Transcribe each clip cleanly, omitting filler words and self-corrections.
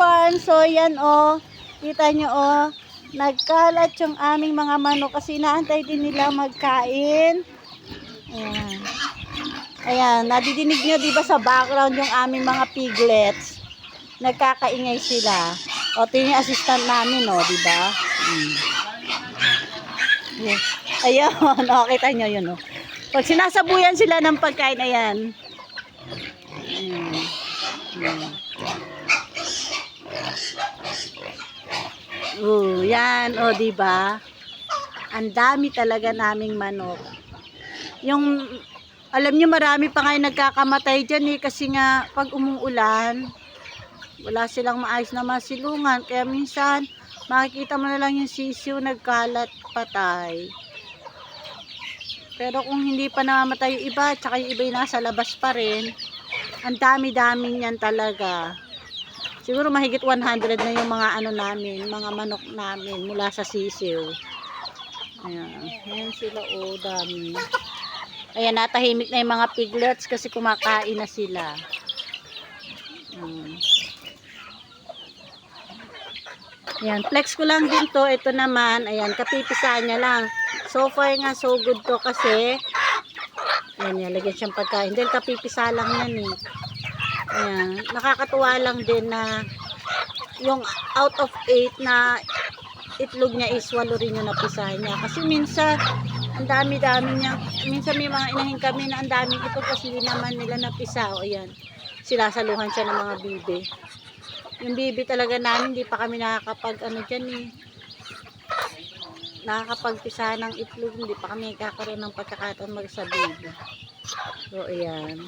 ka-farm. So, yan o. Kita nyo o. Nagkalat yung aming mga manok kasi inaantay din nila magkain. Ayan. Ayan. Nadidinig nyo diba sa background yung aming mga piglets. Nagkakaingay sila. O, ito yung assistant namin o. Diba? Yes. Ayan. O, kita nyo yun o. Pag sinasabuyan sila ng pagkain, ayan. Yan, o, diba? Ang dami talaga naming manok. Yung, alam nyo, marami pa nga nagkakamatay dyan eh, kasi nga, pag umuulan, wala silang maayos na masilungan. Kaya minsan, makikita mo na lang yung sisiw, nagkalat, patay. Pero kung hindi pa namamatay yung iba, tsaka yung iba yung nasa labas pa rin, ang dami-dami niyan talaga. Siguro mahigit 100 na yung mga ano namin, mga manok namin mula sa sisiw. Ayan, ayan sila o, dami. Ayan, natahimik na yung mga piglets kasi kumakain na sila. Ayan, flex ko lang din to. Ito naman, ayan, kapipisahan niya lang. So far nga, so good to kasi, ayan, yan, lagyan siyang pagkain. Dahil kapipisa lang yan eh. Ayan, nakakatuwa lang din na yung out of 8 na itlog niya is 8 rin yung napisahan niya. Kasi minsan, ang dami-dami niya. Minsan may mga inahin kami na ang daming ito kasi hindi naman nila napisa. O ayan, sinasaluhan siya ng mga bibe. Yung bibi talaga namin, hindi pa kami nakakapag ano dyan eh. Nakakapagpisa ng itlog, hindi pa kami kakaroon ng pagkakataon magsabibi. So ayan.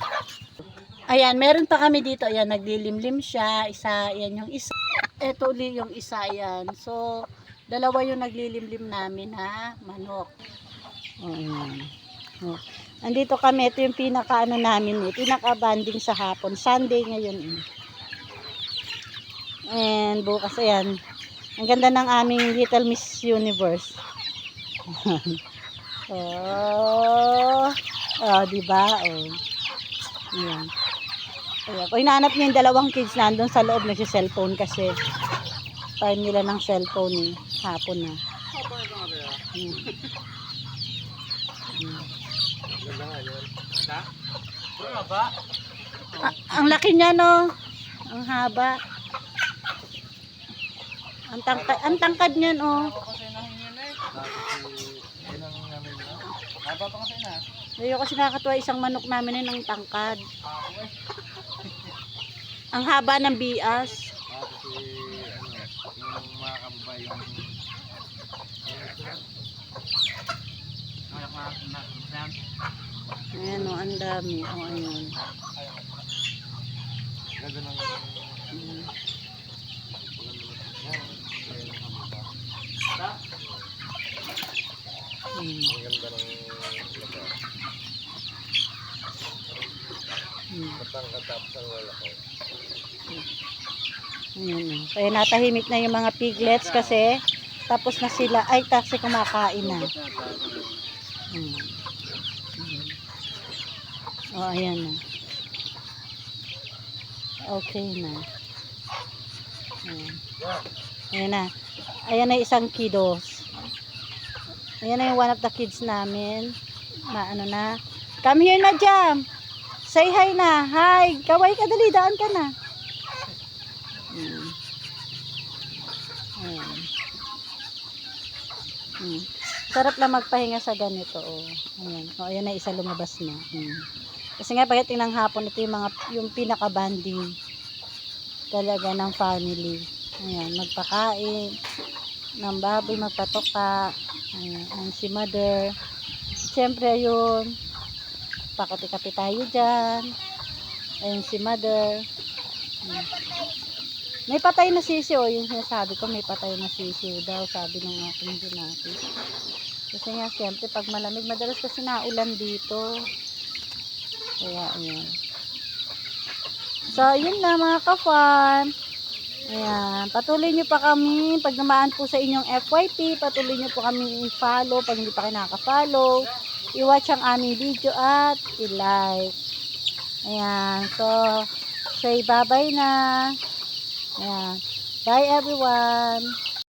Ayan, meron pa kami dito. Ayan, naglilimlim siya. Isa, ayan yung isa. Ito ulit yung isa, ayan. So, dalawa yung naglilimlim namin ha, manok. Ayan. Oh. Andito kami, ito yung pinaka ano namin eh, pinaka banding sa hapon. Sunday ngayon eh. And bukas ayan. Ang ganda ng aming Little Miss Universe. Oh, diba? Oh. Ayan. Ayan. Kung hinahanap niyo yung dalawang kids nandun sa loob, nagsi-cellphone kasi time nila ng cellphone eh. Hapon na. Ang laki niya no. Ang haba. Ang tangkad niyan oh. Ayoko kasi nakakatuwa isang manok namin ng tangkad. Ang haba ng bias. Ayan o, ang dami. O, ayun. Ayan, kaya natahimik na yung mga piglets kasi tapos na sila, ay kasi kumakain na. O, ayan na. Okay na. Ayan na. Ayan na isang kiddos. Ayan na yung one of the kids namin. Na ano na. Come here na, Jam. Say hi na. Hi. Kaway ka, dali. Daan ka na. Sarap lang magpahinga sa ganito. Oh. Ayan. O, ayan na isa lumabas na. Kasi nga pagdating ng hapon, ito yung pinaka-banding talaga ng family. Ayan, magpakain ng baboy, magpatoka. Ayan, si mother. Siyempre yun, pakati-kapi tayo dyan. Ayan si mother. May patay na sisiw. Yung sinasabi ko, may patay na sisiw daw, sabi ng aking ginati. Kasi nga, siyempre, pag malamig, madalas kasi naulan dito. Kaya, ayan. So, yun na mga ka-farm. Ayan. Patuloy nyo pa kami. Pag namaan po sa inyong FYP, patuloy nyo po kami i-follow. Pag hindi pa kayo nakaka-follow, i-watch ang aming video at i-like. Ayan. So, say bye-bye na. Ayan. Bye everyone.